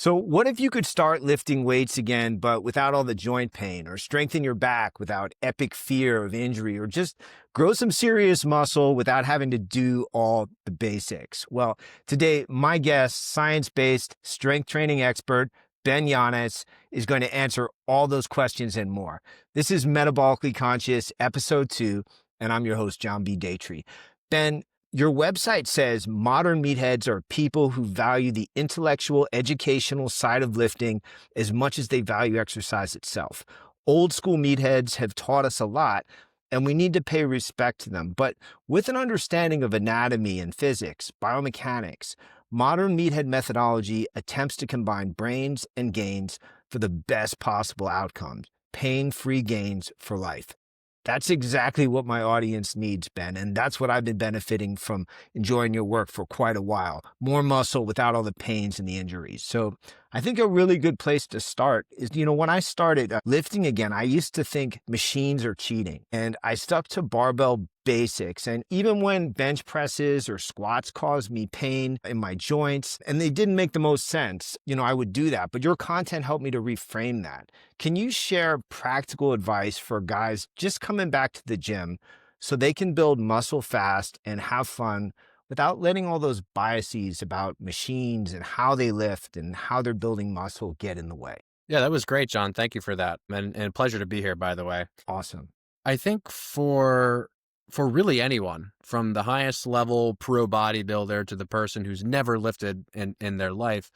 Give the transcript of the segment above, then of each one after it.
So, what if you could start lifting weights again, but without all the joint pain, or strengthen your back without epic fear of injury, or just grow some serious muscle without having to do all the basics? Well, today, my guest, science based strength training expert, Ben Yanes, is going to answer all those questions and more. This is Metabolically Conscious, episode 2, and I'm your host, John B. Daytree. Ben, your website says modern meatheads are people who value the intellectual, educational side of lifting as much as they value exercise itself. Old school meatheads have taught us a lot, and we need to pay respect to them. But with an understanding of anatomy and physics, biomechanics, modern meathead methodology attempts to combine brains and gains for the best possible outcomes, pain-free gains for life. That's exactly what my audience needs, Ben. And that's what I've been benefiting from enjoying your work for quite a while. More muscle without all the pains and the injuries. So I think a really good place to start is, when I started lifting again, I used to think machines are cheating. And I stuck to barbell basics. And even when bench presses or squats caused me pain in my joints and they didn't make the most sense, I would do that. But your content helped me to reframe that. Can you share practical advice for guys just coming back to the gym so they can build muscle fast and have fun without letting all those biases about machines and how they lift and how they're building muscle get in the way? Yeah, that was great, John. Thank you for that. And a pleasure to be here, by the way. Awesome. I think for really anyone, from the highest level pro bodybuilder to the person who's never lifted in their life,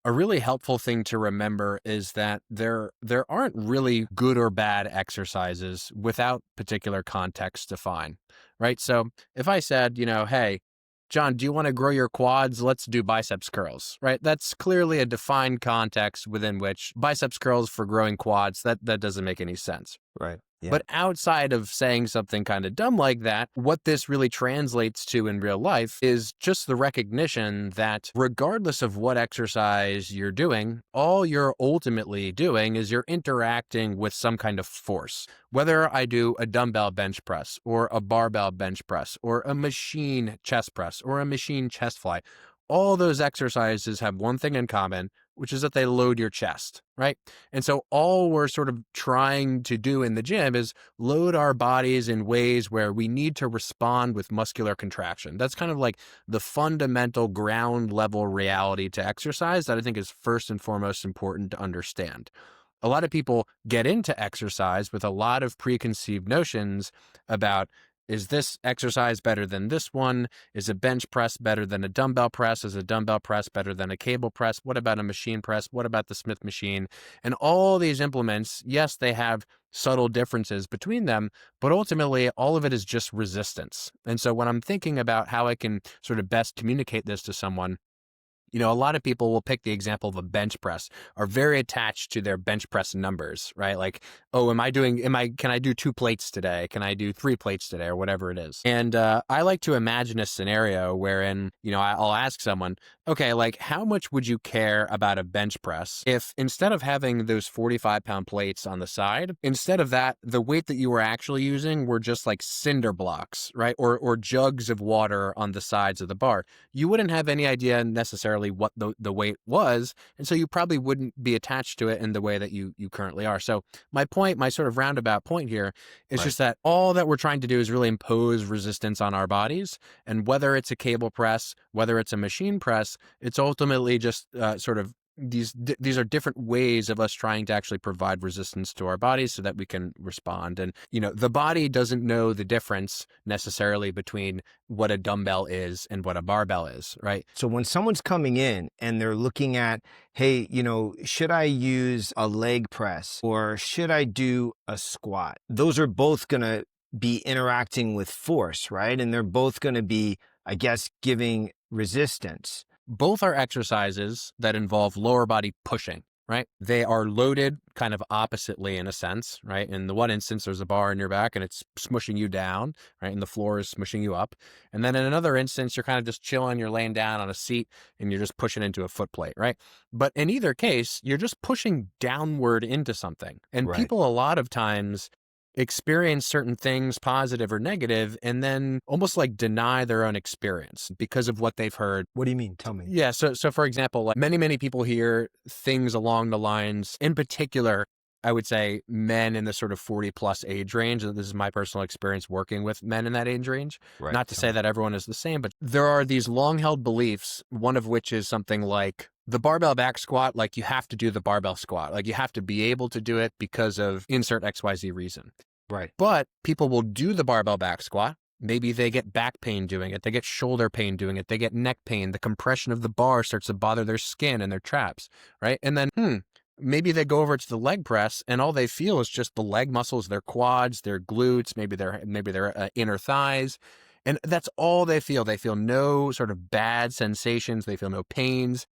a really helpful thing to remember is that there aren't really good or bad exercises without particular context defined, right? So if I said, hey, John, do you want to grow your quads? Let's do biceps curls, right? That's clearly a defined context within which biceps curls for growing quads, that doesn't make any sense. Right. Yeah. But outside of saying something kind of dumb like that, what this really translates to in real life is just the recognition that regardless of what exercise you're doing, all you're ultimately doing is you're interacting with some kind of force. Whether I do a dumbbell bench press or a barbell bench press or a machine chest press or a machine chest fly, all those exercises have one thing in common, which is that they load your chest, right? And so all we're sort of trying to do in the gym is load our bodies in ways where we need to respond with muscular contraction. That's kind of like the fundamental ground level reality to exercise that I think is first and foremost important to understand. A lot of people get into exercise with a lot of preconceived notions about, is this exercise better than this one? Is a bench press better than a dumbbell press? Is a dumbbell press better than a cable press? What about a machine press? What about the Smith machine? And all these implements, yes, they have subtle differences between them, but ultimately all of it is just resistance. And so when I'm thinking about how I can sort of best communicate this to someone, a lot of people will pick the example of a bench press, are very attached to their bench press numbers, right? Like, oh, can I do 2 plates today? Can I do 3 plates today, or whatever it is? And I like to imagine a scenario wherein, I'll ask someone, okay, like how much would you care about a bench press if instead of having those 45-pound plates on the side, instead of that, the weight that you were actually using were just like cinder blocks, right? Or jugs of water on the sides of the bar. You wouldn't have any idea necessarily what the weight was, and so you probably wouldn't be attached to it in the way that you currently are. So my sort of roundabout point here is just that all that we're trying to do is really impose resistance on our bodies, and whether it's a cable press, whether it's a machine press, it's ultimately just sort of these are different ways of us trying to actually provide resistance to our bodies so that we can respond. And, the body doesn't know the difference necessarily between what a dumbbell is and what a barbell is, right? So when someone's coming in and they're looking at, hey, should I use a leg press or should I do a squat? Those are both going to be interacting with force, right? And they're both going to be, I guess, giving resistance. Both are exercises that involve lower body pushing, right? They are loaded kind of oppositely in a sense, right? In the one instance, there's a bar in your back and it's smushing you down, right? And the floor is smushing you up. And then in another instance, you're kind of just chilling, you're laying down on a seat and you're just pushing into a foot plate, right? But in either case, you're just pushing downward into something. And people a lot of times experience certain things, positive or negative, and then almost like deny their own experience because of what they've heard. What do you mean? Tell me. Yeah. So for example, like many people hear things along the lines, in particular, I would say men in the sort of 40 plus age range. And this is my personal experience working with men in that age range. Right. Not to say that everyone is the same, but there are these long held beliefs, one of which is something like the barbell back squat, like you have to do the barbell squat, like you have to be able to do it because of insert XYZ reason. Right. But people will do the barbell back squat. Maybe they get back pain doing it. They get shoulder pain doing it. They get neck pain. The compression of the bar starts to bother their skin and their traps, right? And then, maybe they go over to the leg press and all they feel is just the leg muscles, their quads, their glutes, maybe their inner thighs. And that's all they feel. They feel no sort of bad sensations. They feel no pains.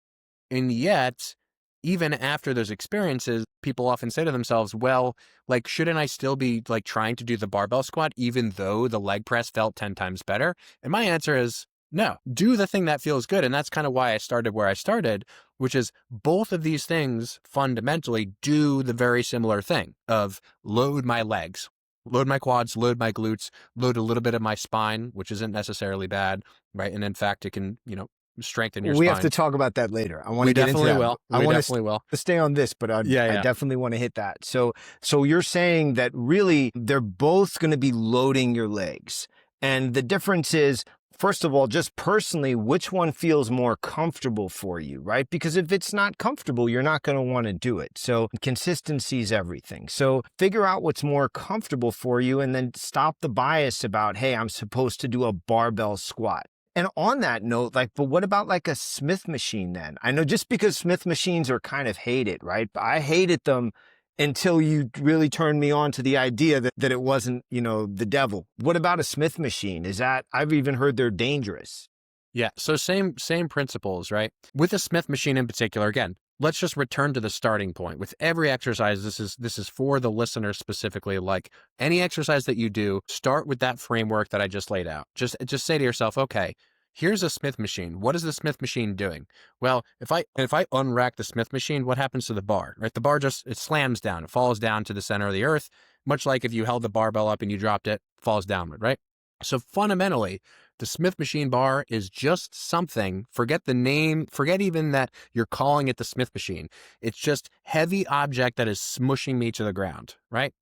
And yet, even after those experiences, people often say to themselves, well, like, shouldn't I still be like trying to do the barbell squat, even though the leg press felt 10 times better? And my answer is no, do the thing that feels good. And that's kind of why I started where I started, which is both of these things fundamentally do the very similar thing of load my legs, load my quads, load my glutes, load a little bit of my spine, which isn't necessarily bad, right? And in fact, it can, strengthen your spine. We have to talk about that later. I want to get into that. We definitely will. To stay on this, but I definitely want to hit that. So you're saying that really they're both going to be loading your legs. And the difference is, first of all, just personally, which one feels more comfortable for you, right? Because if it's not comfortable, you're not going to want to do it. So consistency is everything. So figure out what's more comfortable for you and then stop the bias about, hey, I'm supposed to do a barbell squat. And on that note, but what about like a Smith machine then? I know just because Smith machines are kind of hated, right? But I hated them until you really turned me on to the idea that it wasn't, the devil. What about a Smith machine? I've even heard they're dangerous. Yeah. So same principles, right? With a Smith machine in particular, again, let's just return to the starting point. With every exercise, this is for the listener specifically, like any exercise that you do, start with that framework that I just laid out. Just say to yourself, okay, here's a Smith machine. What is the Smith machine doing? Well, if I unrack the Smith machine, what happens to the bar, right? The bar it slams down. It falls down to the center of the earth, much like if you held the barbell up and you dropped it, falls downward, right? So fundamentally, the Smith machine bar is just something, forget the name, forget even that you're calling it the Smith machine. It's just heavy object that is smushing me to the ground, right?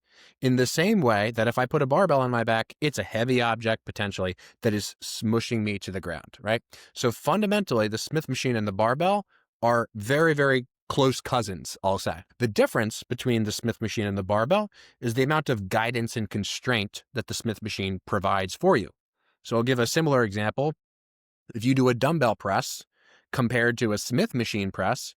In the same way that if I put a barbell on my back, it's a heavy object potentially that is smushing me to the ground, right? So fundamentally, the Smith machine and the barbell are very, very close cousins, I'll say. The difference between the Smith machine and the barbell is the amount of guidance and constraint that the Smith machine provides for you. So I'll give a similar example. If you do a dumbbell press compared to a Smith machine press,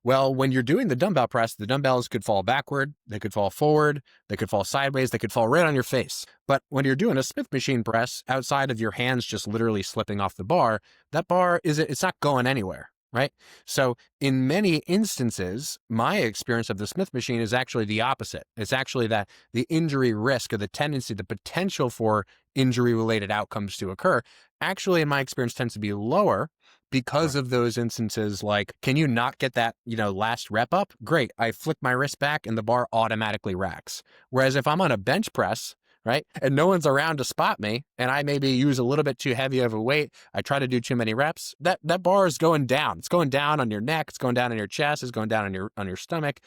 well, when you're doing the dumbbell press, the dumbbells could fall backward, they could fall forward, they could fall sideways, they could fall right on your face. But when you're doing a Smith machine press, outside of your hands just literally slipping off the bar, that bar it's not going anywhere, right? So in many instances, my experience of the Smith machine is actually the opposite. It's actually that the injury risk or the tendency, the potential for injury-related outcomes to occur, actually in my experience tends to be lower because of those instances. Like, can you not get that, last rep up? Great. I flick my wrist back and the bar automatically racks. Whereas if I'm on a bench press, right, and no one's around to spot me, and I maybe use a little bit too heavy of a weight, I try to do too many reps, that bar is going down. It's going down on your neck. It's going down on your chest. It's going down on your stomach,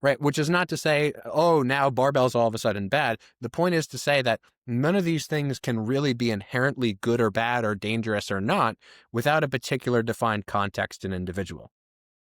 right? Which is not to say, oh, now barbell's all of a sudden bad. The point is to say that none of these things can really be inherently good or bad or dangerous or not without a particular defined context and individual.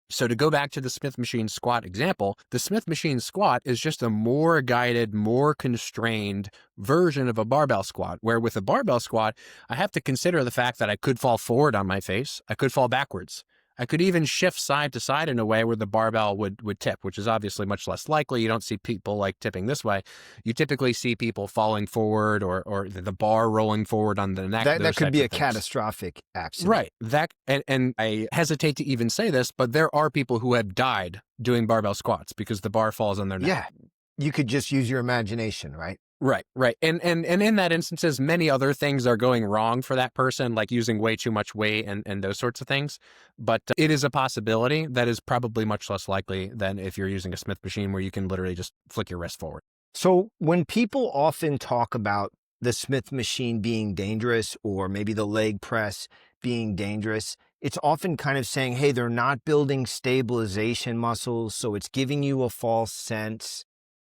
So to go back to the Smith machine squat example, the Smith machine squat is just a more guided, more constrained version of a barbell squat, where with a barbell squat, I have to consider the fact that I could fall forward on my face. I could fall backwards. I could even shift side to side in a way where the barbell would tip, which is obviously much less likely. You don't see people like tipping this way. You typically see people falling forward or the bar rolling forward on the neck. That could be a catastrophic accident. Right. And I hesitate to even say this, but there are people who have died doing barbell squats because the bar falls on their neck. Yeah. You could just use your imagination, right? Right. And in that instances, many other things are going wrong for that person, like using way too much weight and those sorts of things. But it is a possibility that is probably much less likely than if you're using a Smith machine where you can literally just flick your wrist forward. So when people often talk about the Smith machine being dangerous or maybe the leg press being dangerous, it's often kind of saying, hey, they're not building stabilization muscles, so it's giving you a false sense.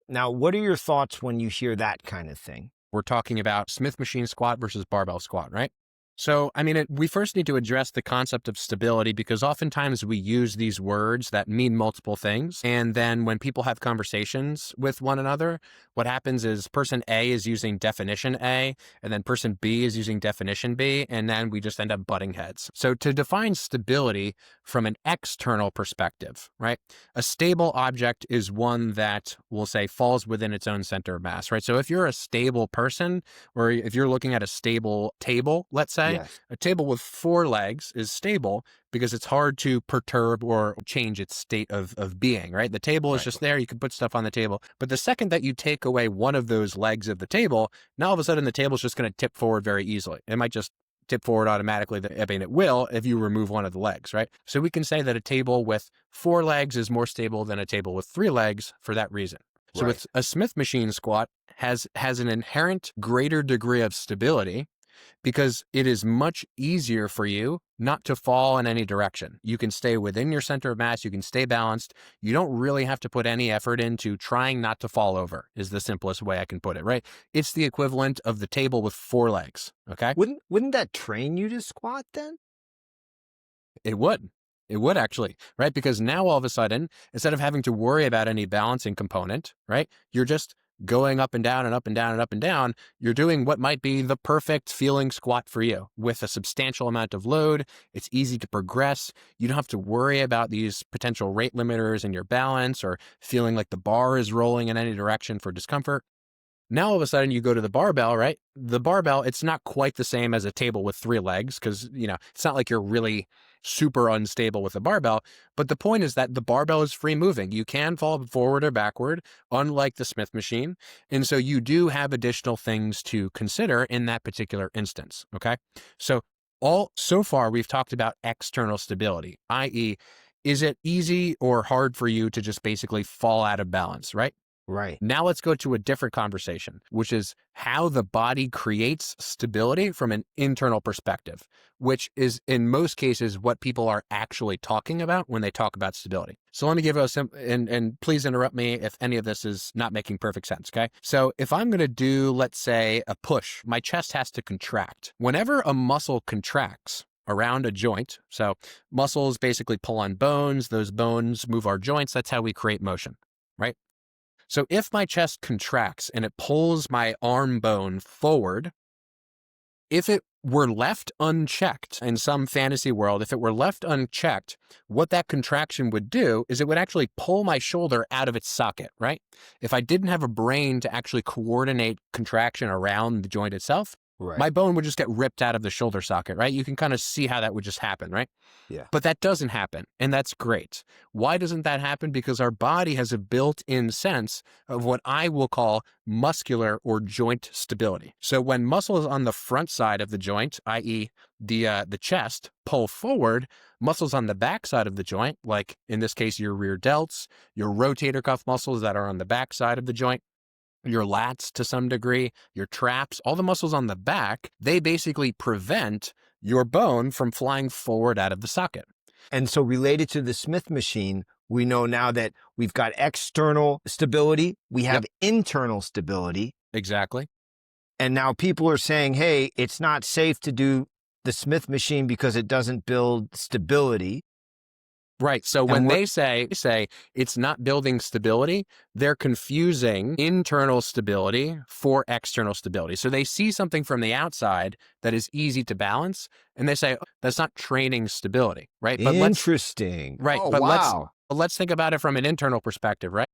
Now, what are your thoughts when you hear that kind of thing? We're talking about Smith machine squat versus barbell squat, right? So, I mean, we first need to address the concept of stability because oftentimes we use these words that mean multiple things. And then when people have conversations with one another, what happens is person A is using definition A, and then person B is using definition B, and then we just end up butting heads. So to define stability from an external perspective, right? A stable object is one that we'll say falls within its own center of mass, right? So if you're a stable person, or if you're looking at a stable table, let's say, Yes. a table with 4 legs is stable because it's hard to perturb or change its state of being, right? The table is Right. just there. You can put stuff on the table. But the second that you take away one of those legs of the table, now all of a sudden the table is just going to tip forward very easily. It might just tip forward automatically. I mean, it will if you remove one of the legs, right? So we can say that a table with 4 legs is more stable than a table with 3 legs for that reason. So Right. with a Smith machine squat has an inherent greater degree of stability because it is much easier for you not to fall in any direction. You can stay within your center of mass. You can stay balanced. You don't really have to put any effort into trying not to fall over is the simplest way I can put it, right? It's the equivalent of the table with 4 legs, okay? Wouldn't that train you to squat then? It would. It would actually, right? Because now all of a sudden, instead of having to worry about any balancing component, right? You're just going up and down and up and down and up and down. You're doing what might be the perfect feeling squat for you with a substantial amount of load. It's easy to progress. You don't have to worry about these potential rate limiters in your balance or feeling like the bar is rolling in any direction for discomfort. Now all of a sudden you go to the barbell, right? The barbell, it's not quite the same as a table with 3 legs because, it's not like you're really super unstable with the barbell. But the point is that the barbell is free moving. You can fall forward or backward, unlike the Smith machine. And so you do have additional things to consider in that particular instance. Okay. So far we've talked about external stability, i.e., is it easy or hard for you to just basically fall out of balance, right? Right. Now let's go to a different conversation, which is how the body creates stability from an internal perspective, which is in most cases what people are actually talking about when they talk about stability. So let me give us and please interrupt me if any of this is not making perfect sense, okay? So if I'm going to do, let's say, a push, my chest has to contract. Whenever a muscle contracts around a joint, so muscles basically pull on bones, those bones move our joints, that's how we create motion, right? So if my chest contracts and it pulls my arm bone forward, if it were left unchecked in some fantasy world, if it were left unchecked, what that contraction would do is it would actually pull my shoulder out of its socket, right? If I didn't have a brain to actually coordinate contraction around the joint itself, Right. my bone would just get ripped out of the shoulder socket, right? You can kind of see how that would just happen, right? Yeah. But that doesn't happen, and that's great. Why doesn't that happen? Because our body has a built-in sense of what I will call muscular or joint stability. So when muscles on the front side of the joint, i.e. the chest, pull forward, muscles on the back side of the joint, like in this case your rear delts, your rotator cuff muscles that are on the back side of the joint, your lats to some degree, your traps, all the muscles on the back, they basically prevent your bone from flying forward out of the socket. And so related to the Smith machine, we know now that we've got external stability, we have internal stability. Exactly. And now people are saying, hey, it's not safe to do the Smith machine because it doesn't build stability. Right. So And when what- they say it's not building stability, they're confusing internal stability for external stability. So they see something from the outside that is easy to balance, and they say, "Oh, that's not training stability," right? Interesting. Right. Oh, But wow. let's think about it from an internal perspective, right?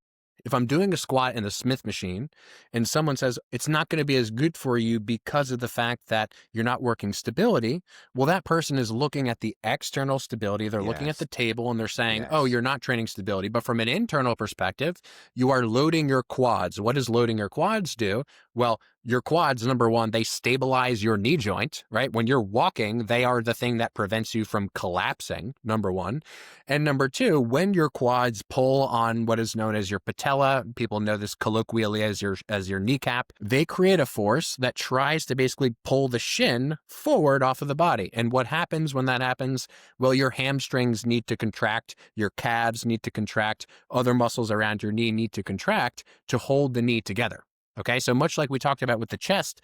If I'm doing a squat in the Smith machine and someone says it's not going to be as good for you because of the fact that you're not working stability, well, that person is looking at the external stability. They're looking at Yes. the table and they're saying, Yes. oh, you're not training stability. But from an internal perspective, you are loading your quads. What does loading your quads do? Well, Your quads, number one, they stabilize your knee joint, right? When you're walking, they are the thing that prevents you from collapsing, number one. And number two, when your quads pull on what is known as your patella, people know this colloquially as your kneecap, they create a force that tries to basically pull the shin forward off of the body. And what happens when that happens? Well, your hamstrings need to contract, your calves need to contract, other muscles around your knee need to contract to hold the knee together. Okay, so much like we talked about with the chest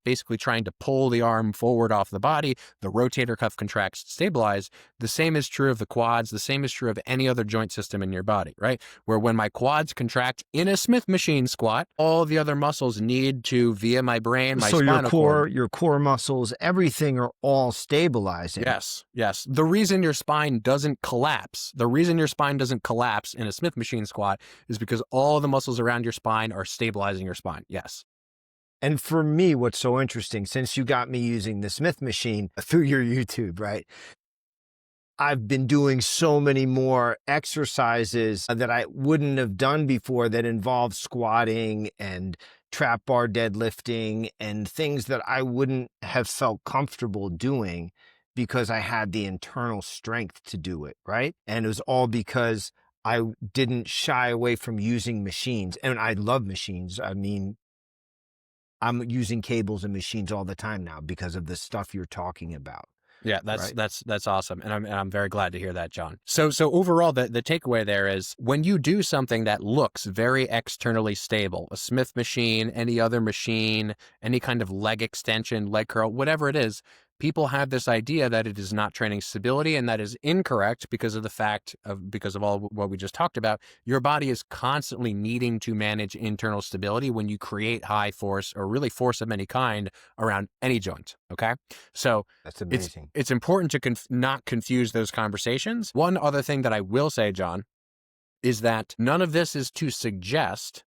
basically trying to pull the arm forward off the body, the rotator cuff contracts to stabilize. The same is true of the quads. The same is true of any other joint system in your body, right? Where when my quads contract in a Smith machine squat, all the other muscles need to, via my brain, my So spinal cord. your core muscles, everything are all stabilizing. Yes, yes. The reason your spine doesn't collapse, in a Smith machine squat is because all the muscles around your spine are stabilizing your spine. Yes. And for me, what's so interesting, since you got me using the Smith machine through your YouTube, right? I've been doing so many more exercises that I wouldn't have done before that involve squatting and trap bar deadlifting and things that I wouldn't have felt comfortable doing because I had the internal strength to do it, right? And it was all because I didn't shy away from using machines. And I love machines. I mean, I'm using cables and machines all the time now because of the stuff you're talking about. Yeah, Right. that's awesome, and I'm very glad to hear that, John. So overall, the takeaway there is when you do something that looks very externally stable, a Smith machine, any other machine, any kind of leg extension, leg curl, whatever it is, people have this idea that it is not training stability, and that is incorrect because of all what we just talked about. Your body is constantly needing to manage internal stability when you create high force or really force of any kind around any joint. Okay, so That's amazing. it's important to not confuse those conversations. One other thing that I will say, John, is that none of this is to suggest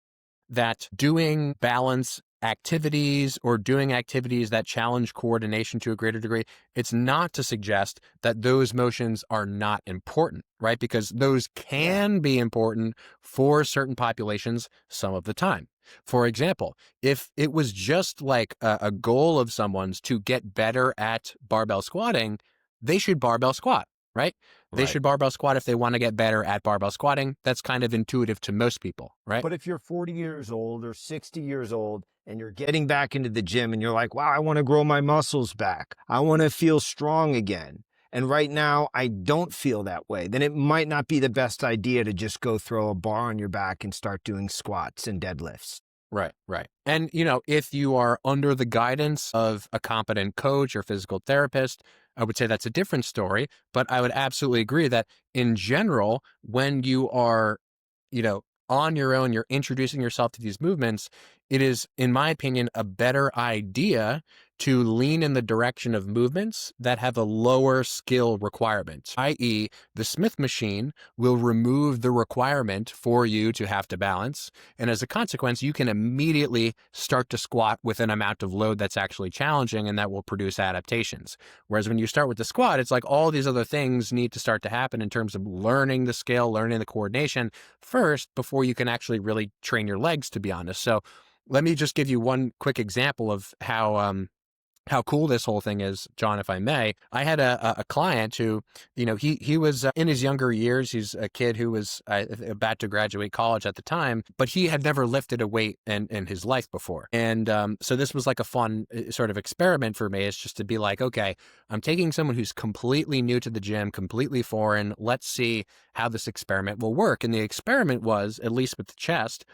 that doing balance activities or doing activities that challenge coordination to a greater degree, it's not to suggest that those motions are not important, right? Because those can be important for certain populations some of the time. For example, if it was just like a goal of someone's to get better at barbell squatting, they should barbell squat, right? They Right. should barbell squat if they want to get better at barbell squatting. That's kind of intuitive to most people, right? But if you're 40 years old or 60 years old and you're getting back into the gym and you're like, wow, I want to grow my muscles back. I want to feel strong again. And right now I don't feel that way. Then it might not be the best idea to just go throw a bar on your back and start doing squats and deadlifts. Right, right. And, if you are under the guidance of a competent coach or physical therapist, I would say that's a different story. But I would absolutely agree that in general, when you are, on your own, you're introducing yourself to these movements, it is, in my opinion, a better idea to lean in the direction of movements that have a lower skill requirement, i.e., the Smith machine will remove the requirement for you to have to balance. And as a consequence, you can immediately start to squat with an amount of load that's actually challenging, and that will produce adaptations. Whereas when you start with the squat, it's like all these other things need to start to happen in terms of learning the skill, learning the coordination first before you can actually really train your legs, to be honest. So let me just give you one quick example of how cool this whole thing is, John, if I may. I had a client who, he was in his younger years. He's a kid who was about to graduate college at the time, but he had never lifted a weight in his life before. And so this was like a fun sort of experiment for me. It's just to be like, okay, I'm taking someone who's completely new to the gym, completely foreign. Let's see how this experiment will work. And the experiment was, at least with the chest,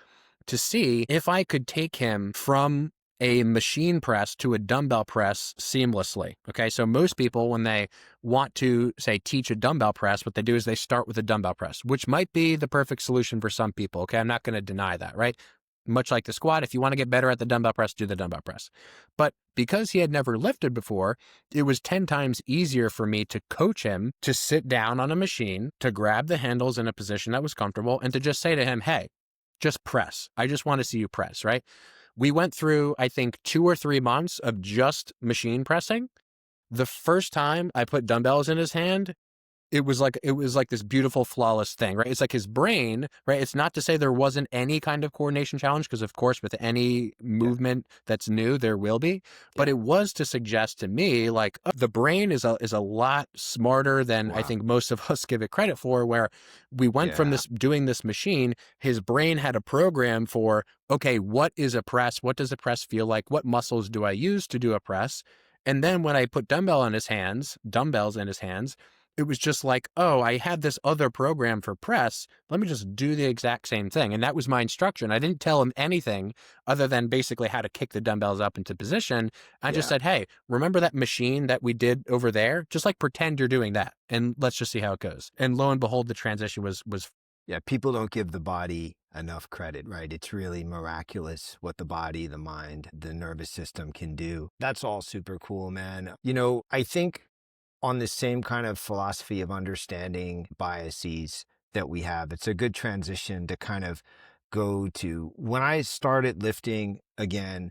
to see if I could take him from a machine press to a dumbbell press seamlessly. Okay, so most people, when they want to, say, teach a dumbbell press, what they do is they start with a dumbbell press, which might be the perfect solution for some people. Okay, I'm not going to deny that, right? Much like the squat, if you want to get better at the dumbbell press, do the dumbbell press. But because he had never lifted before, it was 10 times easier for me to coach him to sit down on a machine, to grab the handles in a position that was comfortable, and to just say to him, hey, just press. I just want to see you press, right? We went through, I think, 2 or 3 months of just machine pressing. The first time I put dumbbells in his hand, it was like this beautiful, flawless thing, right? It's like his brain, right? It's not to say there wasn't any kind of coordination challenge, because of course with any Yeah. movement that's new, there will be. But Yeah. it was to suggest to me, like, the brain is a lot smarter than I Wow. think most of us give it credit for, where we went from Yeah. this doing this machine, his brain had a program for, okay, what is a press? What does a press feel like? What muscles do I use to do a press? And then when I put dumbbells in his hands, it was just like, oh, I had this other program for press. Let me just do the exact same thing. And that was my instruction. I didn't tell him anything other than basically how to kick the dumbbells up into position. I just Yeah. said, hey, remember that machine that we did over there? Just like pretend you're doing that. And let's just see how it goes. And lo and behold, the transition was Yeah. People don't give the body enough credit, right? It's really miraculous what the body, the mind, the nervous system can do. That's all super cool, man. I think on the same kind of philosophy of understanding biases that we have, it's a good transition to kind of go to when I started lifting again.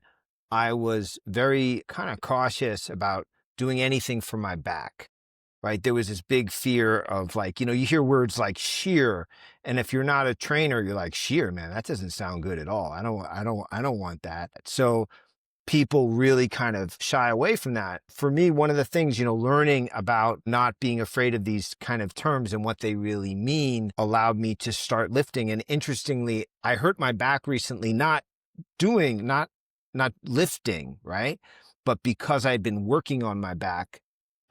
I was very kind of cautious about doing anything for my back, right? There was this big fear of, like, you hear words like shear, and if you're not a trainer, you're like, shear, man, that doesn't sound good at all. I don't want that. So people really kind of shy away from that. For me, one of the things, learning about not being afraid of these kind of terms and what they really mean allowed me to start lifting. And interestingly, I hurt my back recently, not lifting, right? But because I'd been working on my back,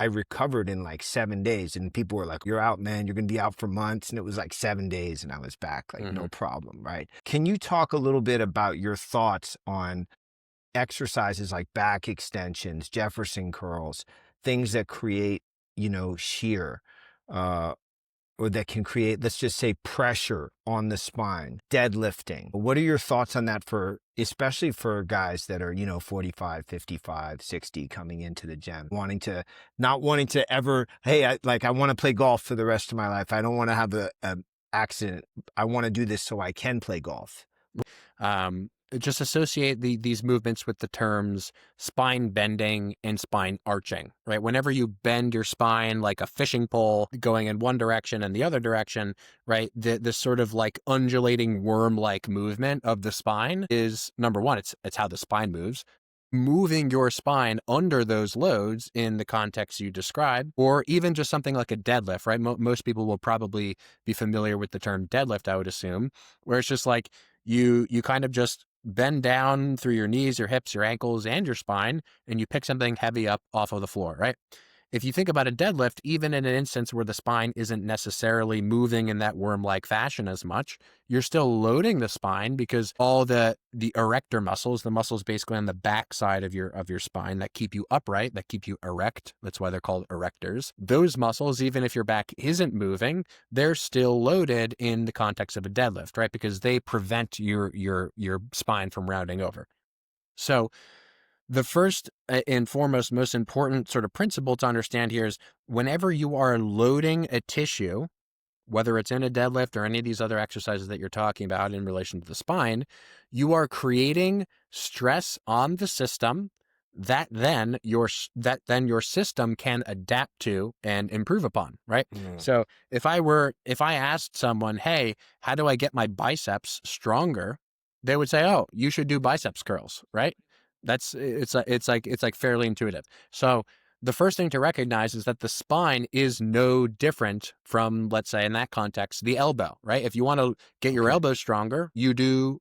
I recovered in like 7 days. And people were like, you're out, man. You're going to be out for months. And it was like 7 days and I was back, like no problem, right? Can you talk a little bit about your thoughts on exercises like back extensions, Jefferson curls, things that create, shear, uh, or that can create, let's just say, pressure on the spine, deadlifting? What are your thoughts on that, especially for guys that are, 45, 55, 60 coming into the gym, not wanting to ever, hey, I want to play golf for the rest of my life. I don't want to have a accident. I want to do this so I can play golf. Just associate these movements with the terms spine bending and spine arching, right? Whenever you bend your spine like a fishing pole going in one direction and the other direction, right? This sort of like undulating worm-like movement of the spine is, number one, it's how the spine moves. Moving your spine under those loads in the context you described, or even just something like a deadlift, right? Most people will probably be familiar with the term deadlift, I would assume, where it's just like you kind of just bend down through your knees, your hips, your ankles, and your spine, and you pick something heavy up off of the floor, right? If you think about a deadlift, even in an instance where the spine isn't necessarily moving in that worm-like fashion as much, you're still loading the spine because all the erector muscles, the muscles basically on the back side of your spine that keep you upright, that keep you erect, that's why they're called erectors. Those muscles, even if your back isn't moving, they're still loaded in the context of a deadlift, right? Because they prevent your spine from rounding over. So the first and foremost, most important sort of principle to understand here is whenever you are loading a tissue, whether it's in a deadlift or any of these other exercises that you're talking about in relation to the spine, you are creating stress on the system that then your system can adapt to and improve upon, right? So if I asked someone, hey, how do I get my biceps stronger? They would say, oh, you should do biceps curls, right? It's like fairly intuitive. So the first thing to recognize is that the spine is no different from, let's say in that context, the elbow, right? If you want to get your elbow stronger, you do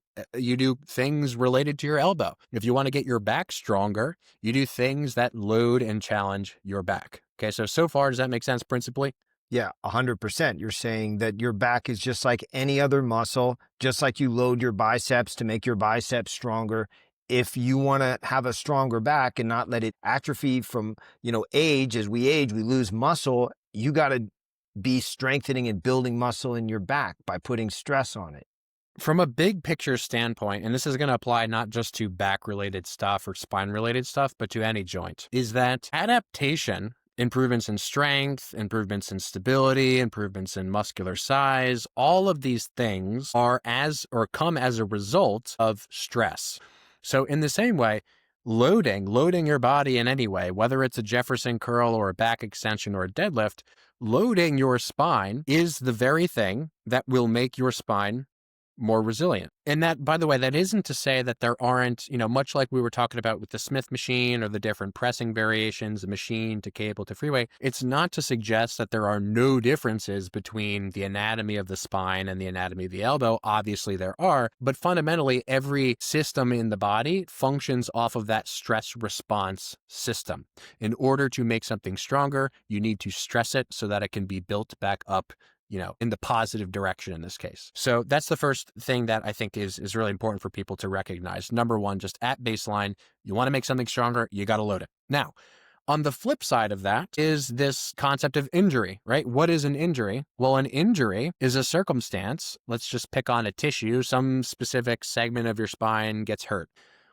things related to your elbow. If you want to get your back stronger, you do things that load and challenge your back. Okay, so far, does that make sense principally? Yeah, 100%. You're saying that your back is just like any other muscle, just like you load your biceps to make your biceps stronger. If you want to have a stronger back and not let it atrophy from, age, as we age, we lose muscle. You got to be strengthening and building muscle in your back by putting stress on it. From a big picture standpoint, and this is going to apply not just to back related stuff or spine related stuff, but to any joint, is that adaptation, improvements in strength, improvements in stability, improvements in muscular size, all of these things come as a result of stress. So in the same way, loading your body in any way, whether it's a Jefferson curl or a back extension or a deadlift, loading your spine is the very thing that will make your spine more resilient. And that, by the way, that isn't to say that there aren't, much like we were talking about with the Smith machine or the different pressing variations, the machine to cable to freeway, it's not to suggest that there are no differences between the anatomy of the spine and the anatomy of the elbow. Obviously there are, but fundamentally every system in the body functions off of that stress response system. In order to make something stronger, you need to stress it so that it can be built back up in the positive direction in this case. So that's the first thing that I think is really important for people to recognize. Number one, just at baseline, you want to make something stronger, you got to load it. Now, on the flip side of that is this concept of injury, right? What is an injury? Well, an injury is a circumstance. Let's just pick on a tissue. Some specific segment of your spine gets hurt.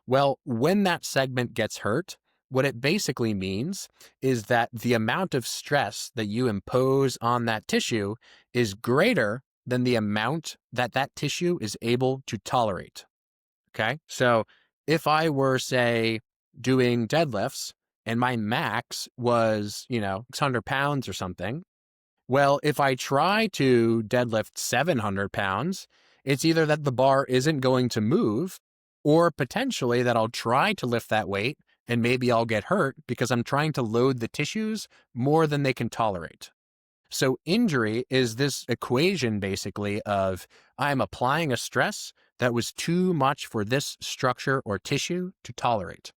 Well, when that segment gets hurt, what it basically means is that the amount of stress that you impose on that tissue is greater than the amount that that tissue is able to tolerate. Okay. So if I were, say, doing deadlifts and my max was, 600 pounds or something, well, if I try to deadlift 700 pounds, it's either that the bar isn't going to move or potentially that I'll try to lift that weight and maybe I'll get hurt because I'm trying to load the tissues more than they can tolerate. So injury is this equation basically of I'm applying a stress that was too much for this structure or tissue to tolerate.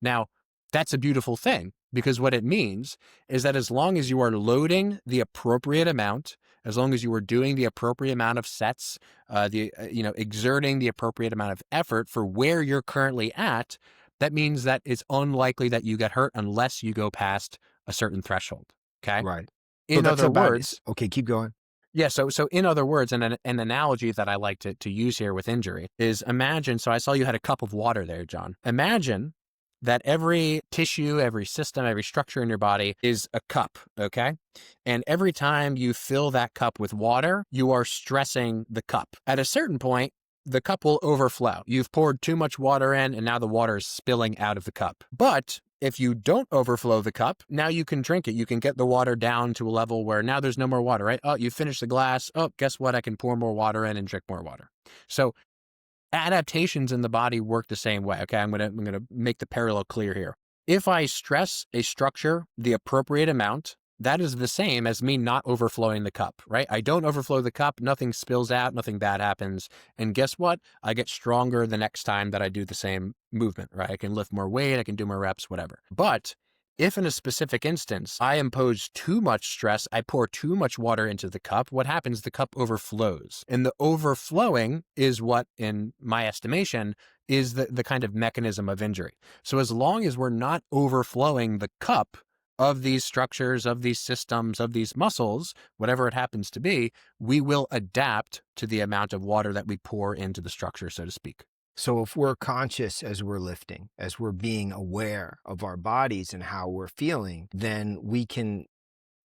Now, that's a beautiful thing because what it means is that as long as you are loading the appropriate amount, as long as you are doing the appropriate amount of sets, exerting the appropriate amount of effort for where you're currently at, that means that it's unlikely that you get hurt unless you go past a certain threshold. Okay. Right. So In that's other about words, okay, keep going. yeah. So in other words, and an analogy that I like to use here with injury is imagine. So I saw you had a cup of water there, John. Imagine that every tissue, every system, every structure in your body is a cup. Okay. And every time you fill that cup with water, you are stressing the cup. At a certain point, the cup will overflow. You've poured too much water in and now the water is spilling out of the cup. But if you don't overflow the cup, now you can drink it. You can get the water down to a level where now there's no more water, right? Oh, you finished the glass. Oh, guess what? I can pour more water in and drink more water. So adaptations in the body work the same way. Okay, I'm gonna make the parallel clear here. If I stress a structure the appropriate amount, that is the same as me not overflowing the cup, right? I don't overflow the cup, nothing spills out, nothing bad happens. And guess what? I get stronger the next time that I do the same movement, right? I can lift more weight, I can do more reps, whatever. But if in a specific instance, I impose too much stress, I pour too much water into the cup, what happens? The cup overflows. And the overflowing is what, in my estimation, is the kind of mechanism of injury. So as long as we're not overflowing the cup of these structures, of these systems, of these muscles, whatever it happens to be, we will adapt to the amount of water that we pour into the structure, so to speak. So if we're conscious as we're lifting, as we're being aware of our bodies and how we're feeling, then we can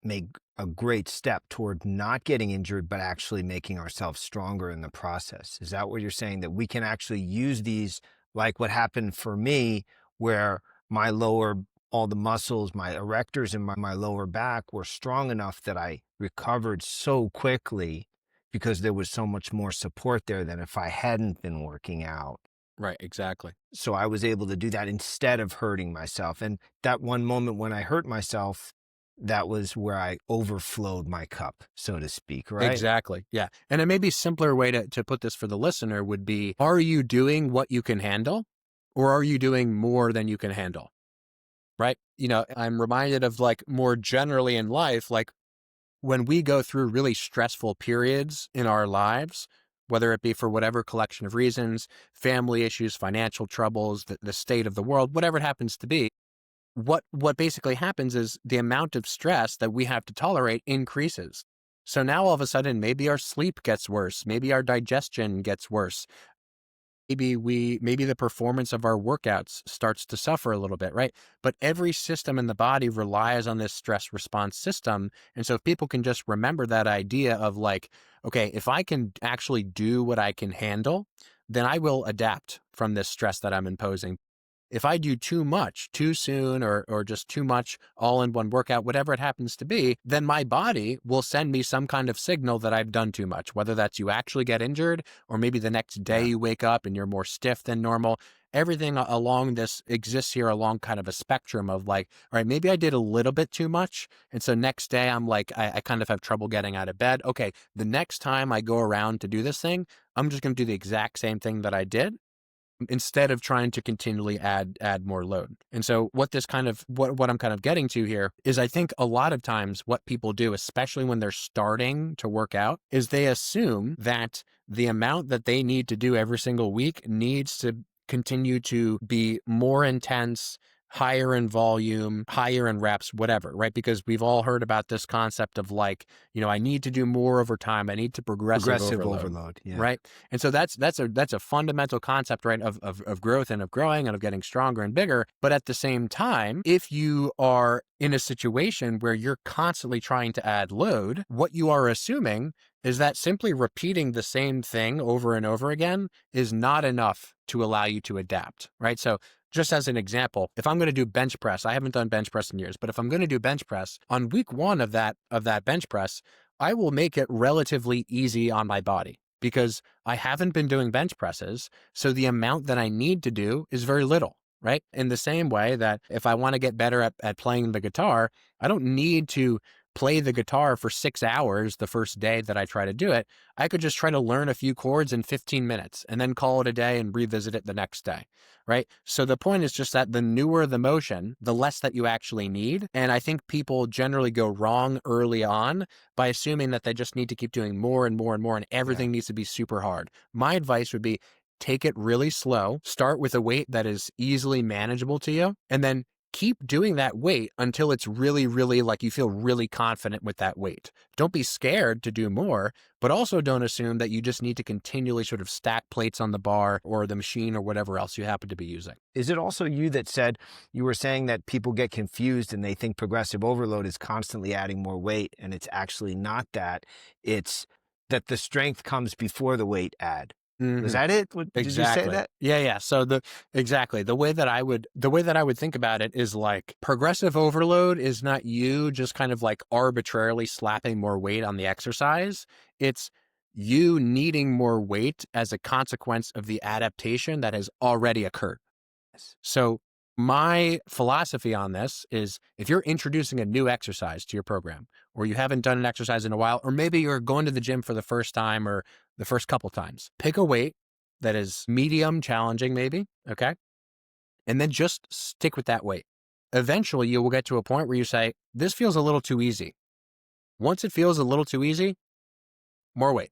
make a great step toward not getting injured, but actually making ourselves stronger in the process. Is that what you're saying? That we can actually use these, like what happened for me, where my all the muscles, my erectors in my lower back were strong enough that I recovered so quickly because there was so much more support there than if I hadn't been working out. Right, exactly. So I was able to do that instead of hurting myself. And that one moment when I hurt myself, that was where I overflowed my cup, so to speak, right? Exactly. Yeah. And a maybe simpler way to put this for the listener would be, are you doing what you can handle or are you doing more than you can handle? Right. I'm reminded of like more generally in life, like when we go through really stressful periods in our lives, whether it be for whatever collection of reasons, family issues, financial troubles, the state of the world, whatever it happens to be, what basically happens is the amount of stress that we have to tolerate increases. So now all of a sudden, maybe our sleep gets worse. Maybe our digestion gets worse. Maybe the performance of our workouts starts to suffer a little bit, right? But every system in the body relies on this stress response system. And so if people can just remember that idea of like, okay, if I can actually do what I can handle, then I will adapt from this stress that I'm imposing. If I do too much too soon, or just too much all in one workout, whatever it happens to be, then my body will send me some kind of signal that I've done too much, whether that's you actually get injured, or maybe the next day Yeah. you wake up and you're more stiff than normal. Everything along this exists here along kind of a spectrum of like, all right, maybe I did a little bit too much. And so next day I'm like, I kind of have trouble getting out of bed. Okay, the next time I go around to do this thing, I'm just going to do the exact same thing that I did, instead of trying to continually add more load. And so what I'm kind of getting to here is, I think a lot of times what people do, especially when they're starting to work out, is they assume that the amount that they need to do every single week needs to continue to be more intense, higher in volume, higher in reps, whatever, right? Because we've all heard about this concept of like, I need to do more over time. I need to progressive Progressive overload. overload. Yeah. Right. And so that's a fundamental concept, right, of growth and of growing and of getting stronger and bigger. But at the same time, if you are in a situation where you're constantly trying to add load, what you are assuming is that simply repeating the same thing over and over again is not enough to allow you to adapt, right? So just as an example, if I'm going to do bench press, I haven't done bench press in years, but if I'm going to do bench press on week 1 of that bench press, I will make it relatively easy on my body, because I haven't been doing bench presses. So the amount that I need to do is very little, right? In the same way that if I want to get better at playing the guitar, I don't need to play the guitar for 6 hours the first day that I try to do it. I could just try to learn a few chords in 15 minutes and then call it a day and revisit it the next day, right? So the point is just that the newer the motion, the less that you actually need. And I think people generally go wrong early on by assuming that they just need to keep doing more and more and more, and everything needs to be super hard. My advice would be, take it really slow, start with a weight that is easily manageable to you, and then keep doing that weight until it's really, really like you feel really confident with that weight. Don't be scared to do more, but also don't assume that you just need to continually sort of stack plates on the bar or the machine or whatever else you happen to be using. Is it also you that said, you were saying that people get confused and they think progressive overload is constantly adding more weight, and it's actually not that. It's that the strength comes before the weight add. Was that it? Did you say Exactly. that? Yeah. So the way that I would think about it is like, progressive overload is not you just kind of like arbitrarily slapping more weight on the exercise. It's you needing more weight as a consequence of the adaptation that has already occurred. So my philosophy on this is, if you're introducing a new exercise to your program, or you haven't done an exercise in a while, or maybe you're going to the gym for the first time or the first couple times, pick a weight that is medium challenging, maybe, okay? And then just stick with that weight. Eventually, you will get to a point where you say, this feels a little too easy. Once it feels a little too easy, more weight.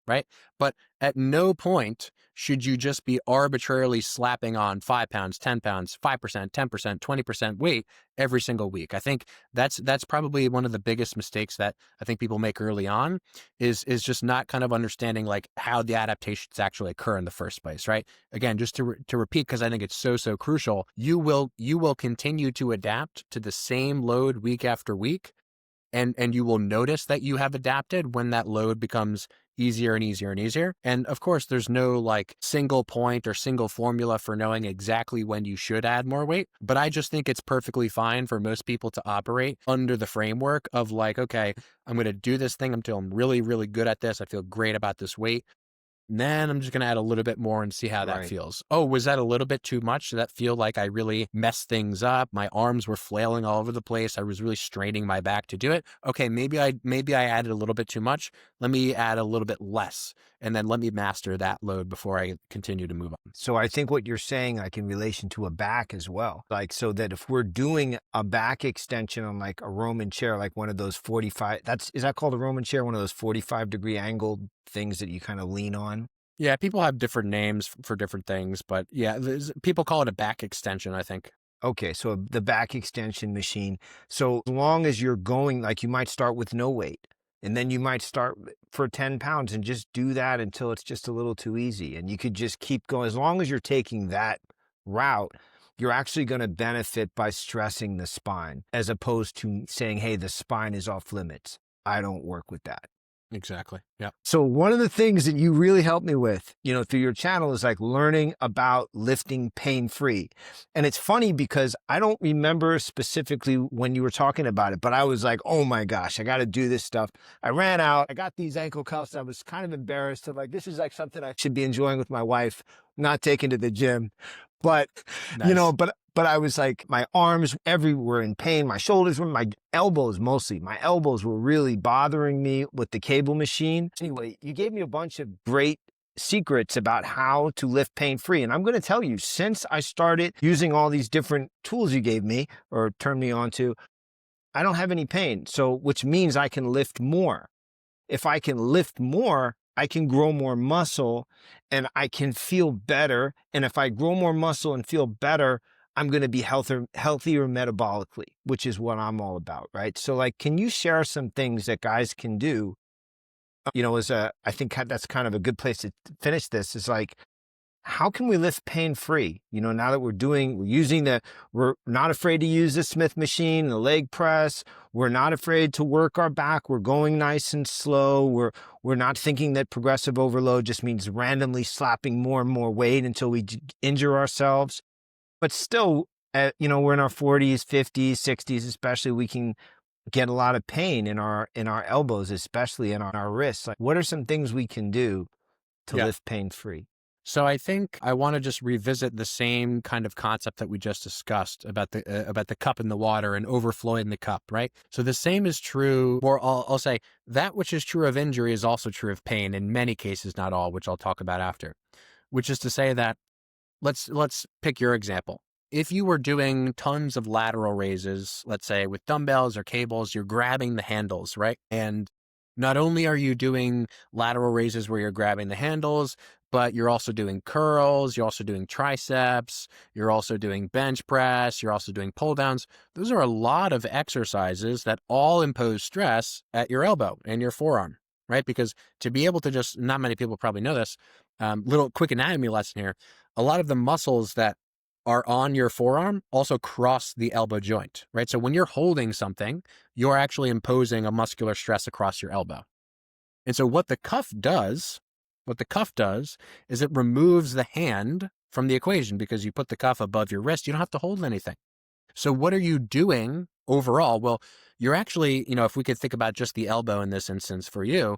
Right? But at no point should you just be arbitrarily slapping on 5 pounds, 10 pounds, 5%, 10%, 20% weight every single week. I think that's probably one of the biggest mistakes that I think people make early on, is just not kind of understanding like how the adaptations actually occur in the first place, right? Again, just to repeat, because I think it's so crucial, you will continue to adapt to the same load week after week. And you will notice that you have adapted when that load becomes easier and easier and easier. And of course, there's no like single point or single formula for knowing exactly when you should add more weight. But I just think it's perfectly fine for most people to operate under the framework of like, okay, I'm going to do this thing until I'm really, really good at this. I feel great about this weight. Then I'm just going to add a little bit more and see how that Right. feels. Oh, was that a little bit too much? Did that feel like I really messed things up? My arms were flailing all over the place. I was really straining my back to do it. Okay, maybe I added a little bit too much. Let me add a little bit less, and then let me master that load before I continue to move on. So I think what you're saying, like in relation to a back as well, like, so that if we're doing a back extension on like a Roman chair, like one of those 45, is that called a Roman chair? One of those 45-degree angled things that you kind of lean on? Yeah, people have different names for different things, but yeah, people call it a back extension, I think. Okay, so the back extension machine. So as long as you're going, like you might start with no weight, and then you might start for 10 pounds and just do that until it's just a little too easy. And you could just keep going. As long as you're taking that route, you're actually going to benefit by stressing the spine, as opposed to saying, hey, the spine is off limits. I don't work with that. Exactly. Yeah. So one of the things that you really helped me with, through your channel is like learning about lifting pain-free. And it's funny because I don't remember specifically when you were talking about it, but I was like, oh my gosh, I got to do this stuff. I ran out, I got these ankle cuffs. I was kind of embarrassed to like, this is like something I should be enjoying with my wife, not taking to the gym. But, Nice. but I was like, my arms everywhere in pain. My shoulders were, my elbows mostly. My elbows were really bothering me with the cable machine. Anyway, you gave me a bunch of great secrets about how to lift pain free. And I'm going to tell you, since I started using all these different tools you gave me or turned me on to, I don't have any pain. So, which means I can lift more. If I can lift more, I can grow more muscle and I can feel better. And if I grow more muscle and feel better, I'm going to be healthier metabolically, which is what I'm all about, right? So like, can you share some things that guys can do? I think that's kind of a good place to finish this is like, how can we lift pain free? Now that we're not afraid to use the Smith machine, the leg press. We're not afraid to work our back. We're going nice and slow. We're not thinking that progressive overload just means randomly slapping more and more weight until we injure ourselves. But still, we're in our 40s, 50s, 60s, especially we can get a lot of pain in our elbows, especially in our wrists. Like, what are some things we can do to Yeah. lift pain free? So I think I want to just revisit the same kind of concept that we just discussed about the cup in the water and overflowing the cup, right? So the same is true, or I'll say that which is true of injury is also true of pain in many cases, not all, which I'll talk about after. Which is to say that let's pick your example. If you were doing tons of lateral raises, let's say with dumbbells or cables, you're grabbing the handles, right? And not only are you doing lateral raises where you're grabbing the handles, but you're also doing curls, you're also doing triceps, you're also doing bench press, you're also doing pull downs. Those are a lot of exercises that all impose stress at your elbow and your forearm, right? Because to be able to just, not many people probably know this, little quick anatomy lesson here, a lot of the muscles that are on your forearm also cross the elbow joint, right? So when you're holding something, you're actually imposing a muscular stress across your elbow. And so what the cuff does is it removes the hand from the equation because you put the cuff above your wrist. You don't have to hold anything. So what are you doing overall? Well, you're actually, if we could think about just the elbow in this instance for you,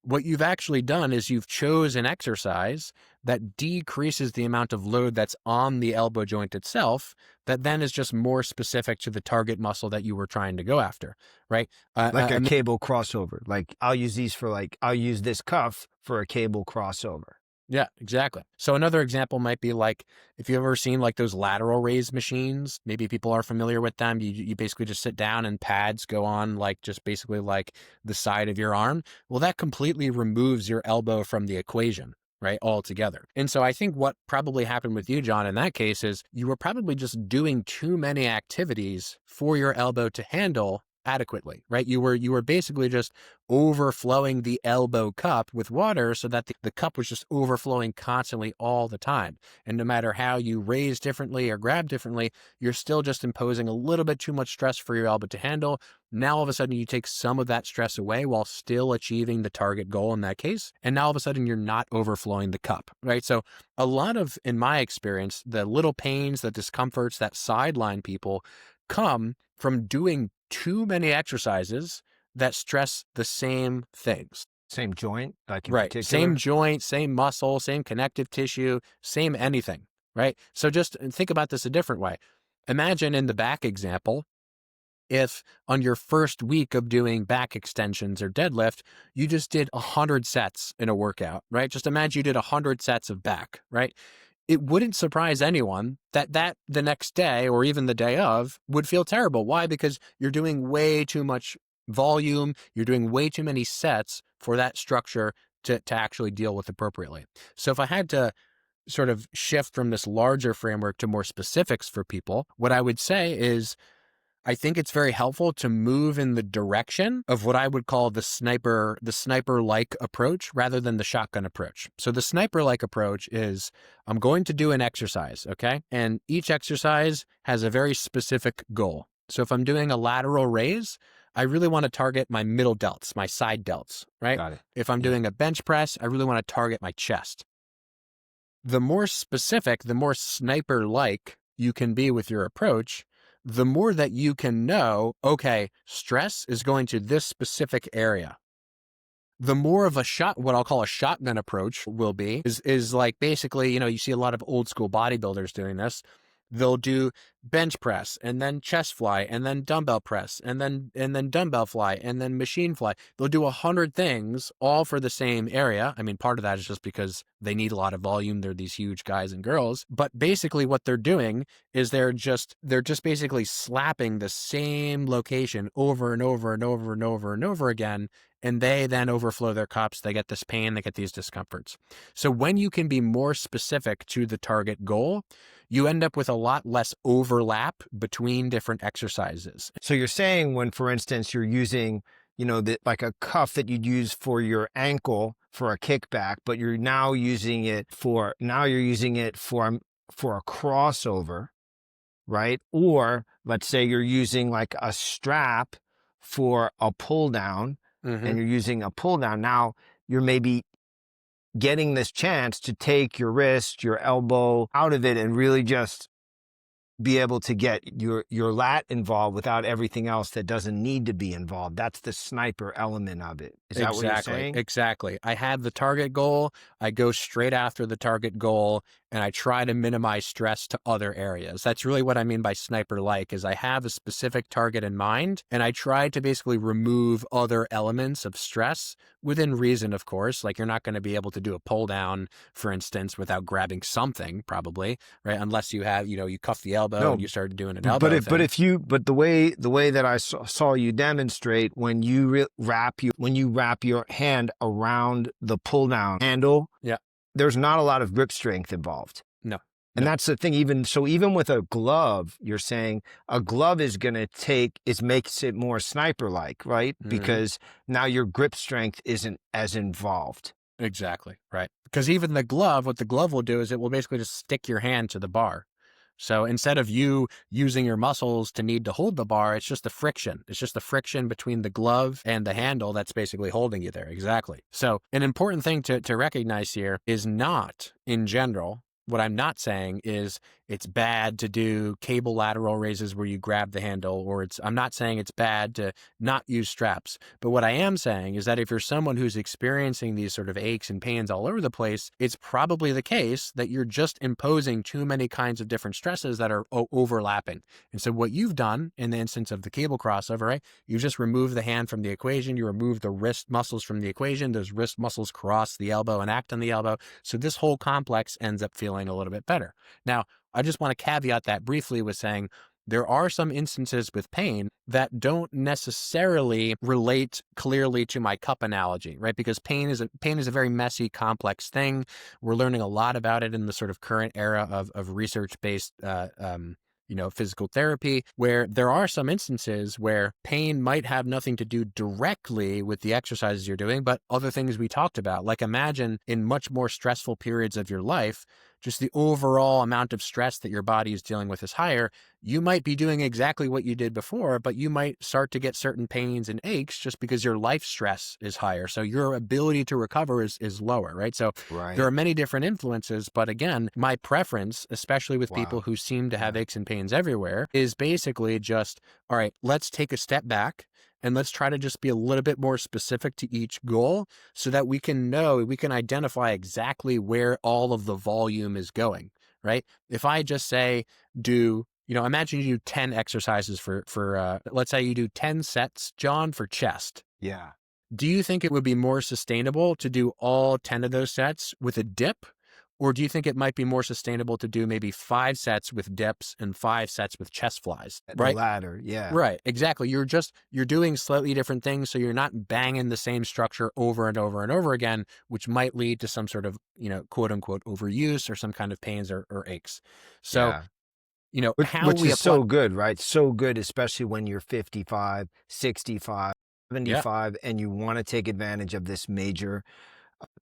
what you've actually done is you've chosen an exercise that decreases the amount of load that's on the elbow joint itself, that then is just more specific to the target muscle that you were trying to go after, right? Like a cable crossover. Like I'll use this cuff for a cable crossover. Yeah, exactly. So another example might be like, if you've ever seen like those lateral raise machines, maybe people are familiar with them. You basically just sit down and pads go on like just basically like the side of your arm. Well, that completely removes your elbow from the equation, right? Altogether. And so I think what probably happened with you, John, in that case is you were probably just doing too many activities for your elbow to handle adequately, right? You were basically just overflowing the elbow cup with water so that the cup was just overflowing constantly all the time. And no matter how you raise differently or grab differently, you're still just imposing a little bit too much stress for your elbow to handle. Now, all of a sudden, you take some of that stress away while still achieving the target goal in that case. And now all of a sudden, you're not overflowing the cup, right? So a lot of, in my experience, the little pains, the discomforts that sideline people come from doing too many exercises that stress the same things. Same joint, like in Right. particular? Same joint, same muscle, same connective tissue, same anything, right? So just think about this a different way. Imagine in the back example, if on your first week of doing back extensions or deadlift, you just did 100 sets in a workout, right? Just imagine you did 100 sets of back, right? It wouldn't surprise anyone that the next day or even the day of would feel terrible. Why? Because you're doing way too much volume. You're doing way too many sets for that structure to actually deal with appropriately. So if I had to sort of shift from this larger framework to more specifics for people, what I would say is I think it's very helpful to move in the direction of what I would call the sniper-like approach rather than the shotgun approach. So the sniper-like approach is I'm going to do an exercise, okay? And each exercise has a very specific goal. So if I'm doing a lateral raise, I really want to target my middle delts, my side delts, right? Got it. If I'm Yeah. doing a bench press, I really want to target my chest. The more specific, the more sniper-like you can be with your approach, the more that you can know, okay, stress is going to this specific area. The more of a shot, what I'll call a shotgun approach will be, is like basically, you see a lot of old school bodybuilders doing this. They'll do bench press and then chest fly and then dumbbell press and then dumbbell fly and then machine fly. They'll do 100 things all for the same area. I mean, part of that is just because they need a lot of volume. They're these huge guys and girls. But basically what they're doing is they're just basically slapping the same location over and over and over and over and over again. And they then overflow their cups. They get this pain, they get these discomforts. So when you can be more specific to the target goal, you end up with a lot less overlap between different exercises. So you're saying when, for instance, you're using, like a cuff that you'd use for your ankle for a kickback, but you're now using it for a crossover, right? Or let's say you're using like a strap for a pull down, and you're using a pull down. Now you're maybe getting this chance to take your wrist, your elbow out of it and really just be able to get your lat involved without everything else that doesn't need to be involved. That's the sniper element of it. Is that what you're saying? Exactly. I have the target goal. I go straight after the target goal and I try to minimize stress to other areas. That's really what I mean by sniper-like, is I have a specific target in mind and I try to basically remove other elements of stress within reason, of course. Like you're not going to be able to do a pull down, for instance, without grabbing something, probably, right? Unless you have, you cuff the elbow and you start doing an elbow thing. But the way that I saw you demonstrate, when you wrap your hand around the pull down handle, yeah, there's not a lot of grip strength involved. No. And that's the thing. Even with a glove, you're saying a glove makes it more sniper-like, right? Because now your grip strength isn't as involved. Exactly. Right. Because even the glove, what the glove will do is it will basically just stick your hand to the bar. So instead of you using your muscles to need to hold the bar, it's just the friction. It's just the friction between the glove and the handle that's basically holding you there. Exactly. So an important thing to recognize here is not, in general, what I'm not saying is it's bad to do cable lateral raises where you grab the handle, or I'm not saying it's bad to not use straps. But what I am saying is that if you're someone who's experiencing these sort of aches and pains all over the place, it's probably the case that you're just imposing too many kinds of different stresses that are overlapping. And so what you've done in the instance of the cable crossover, right? You just remove the hand from the equation. You remove the wrist muscles from the equation. Those wrist muscles cross the elbow and act on the elbow. So this whole complex ends up feeling a little bit better. Now, I just want to caveat that briefly with saying there are some instances with pain that don't necessarily relate clearly to my cup analogy, right? Because pain is a very messy, complex thing. We're learning a lot about it in the sort of current era of research-based physical therapy, where there are some instances where pain might have nothing to do directly with the exercises you're doing, but other things we talked about. Like imagine in much more stressful periods of your life, just the overall amount of stress that your body is dealing with is higher. You might be doing exactly what you did before, but you might start to get certain pains and aches just because your life stress is higher. So your ability to recover is lower, right? So there are many different influences, but again, my preference, especially with people who seem to have aches and pains everywhere, is basically just, all right, let's take a step back and let's try to just be a little bit more specific to each goal so that we can identify exactly where all of the volume is going, right? If I just say imagine you do 10 exercises for let's say you do 10 sets, John, for chest. Yeah. Do you think it would be more sustainable to do all 10 of those sets with a dip? Or do you think it might be more sustainable to do maybe 5 sets with dips and 5 sets with chest flies? Right? The latter, yeah. Right, exactly. You're doing slightly different things, so you're not banging the same structure over and over and over again, which might lead to some sort of, quote unquote, overuse or some kind of pains or aches. So, which is so good, right? So good, especially when you're 55, 65, 75, and you want to take advantage of this major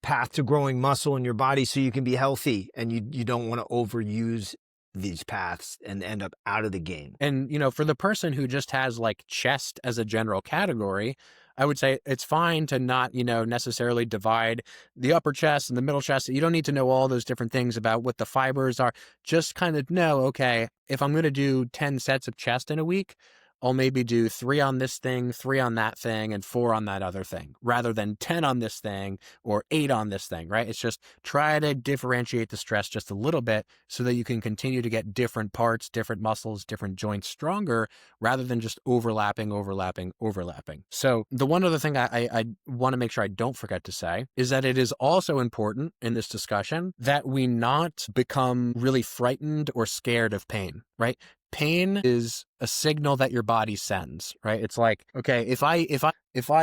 path to growing muscle in your body so you can be healthy and you don't want to overuse these paths and end up out of the game. And, for the person who just has like chest as a general category, I would say it's fine to not, necessarily divide the upper chest and the middle chest. You don't need to know all those different things about what the fibers are. Just kind of know, okay, if I'm going to do 10 sets of chest in a week, I'll maybe do 3 on this thing, 3 on that thing, and 4 on that other thing, rather than 10 on this thing or 8 on this thing, right? It's just try to differentiate the stress just a little bit so that you can continue to get different parts, different muscles, different joints stronger, rather than just overlapping. So the one other thing I want to make sure I don't forget to say is that it is also important in this discussion that we not become really frightened or scared of pain, right? Pain is a signal that your body sends, right? It's like, okay, if I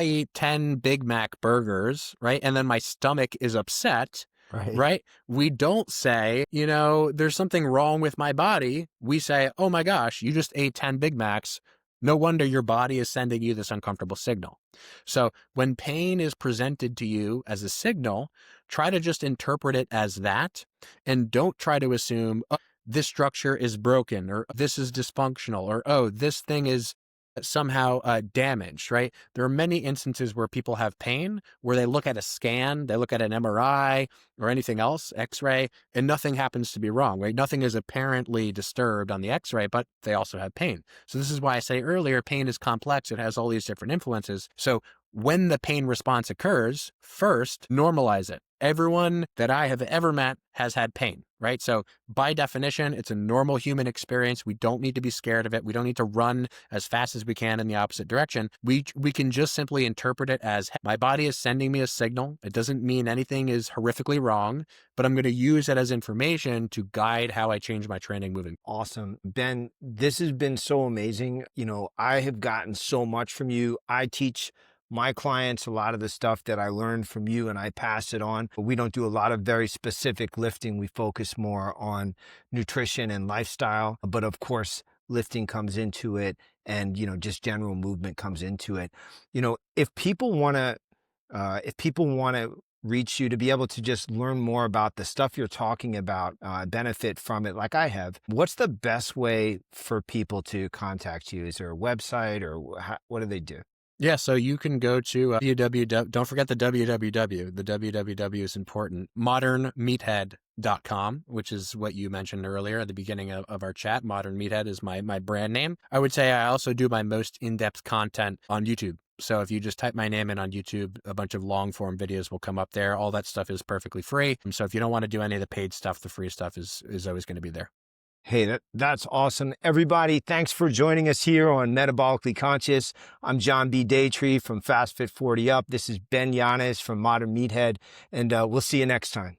eat 10 Big Mac burgers, right, and then my stomach is upset, right? We don't say, there's something wrong with my body. We say, oh my gosh, you just ate 10 Big Macs. No wonder your body is sending you this uncomfortable signal. So when pain is presented to you as a signal, try to just interpret it as that, and don't try to assume, oh, this structure is broken, or this is dysfunctional, or, oh, this thing is somehow damaged, right? There are many instances where people have pain, where they look at a scan, they look at an MRI or anything else, X-ray, and nothing happens to be wrong, right? Nothing is apparently disturbed on the X-ray, but they also have pain. So this is why I say earlier, pain is complex. It has all these different influences. So when the pain response occurs, first, normalize it. Everyone that I have ever met has had pain, right? So by definition, it's a normal human experience. We don't need to be scared of it. We don't need to run as fast as we can in the opposite direction. We can just simply interpret it as, hey, my body is sending me a signal. It doesn't mean anything is horrifically wrong, but I'm going to use it as information to guide how I change my training moving. Awesome. Ben, this has been so amazing. I have gotten so much from you. I teach my clients a lot of the stuff that I learned from you, and I pass it on. We don't do a lot of very specific lifting. We focus more on nutrition and lifestyle, but of course, lifting comes into it, and just general movement comes into it. If people want to reach you to be able to just learn more about the stuff you're talking about, benefit from it like I have, what's the best way for people to contact you? Is there a website, or what do they do? Yeah, so you can go to www. Don't forget the www. The www is important. modernmeathead.com, which is what you mentioned earlier at the beginning of our chat. Modern Meathead is my brand name. I would say I also do my most in-depth content on YouTube. So if you just type my name in on YouTube, a bunch of long form videos will come up there. All that stuff is perfectly free. So if you don't want to do any of the paid stuff, the free stuff is always going to be there. Hey, that's awesome. Everybody, thanks for joining us here on Metabolically Conscious. I'm John B. Daytree from Fast Fit 40 Up. This is Ben Yanis from Modern Meathead, and we'll see you next time.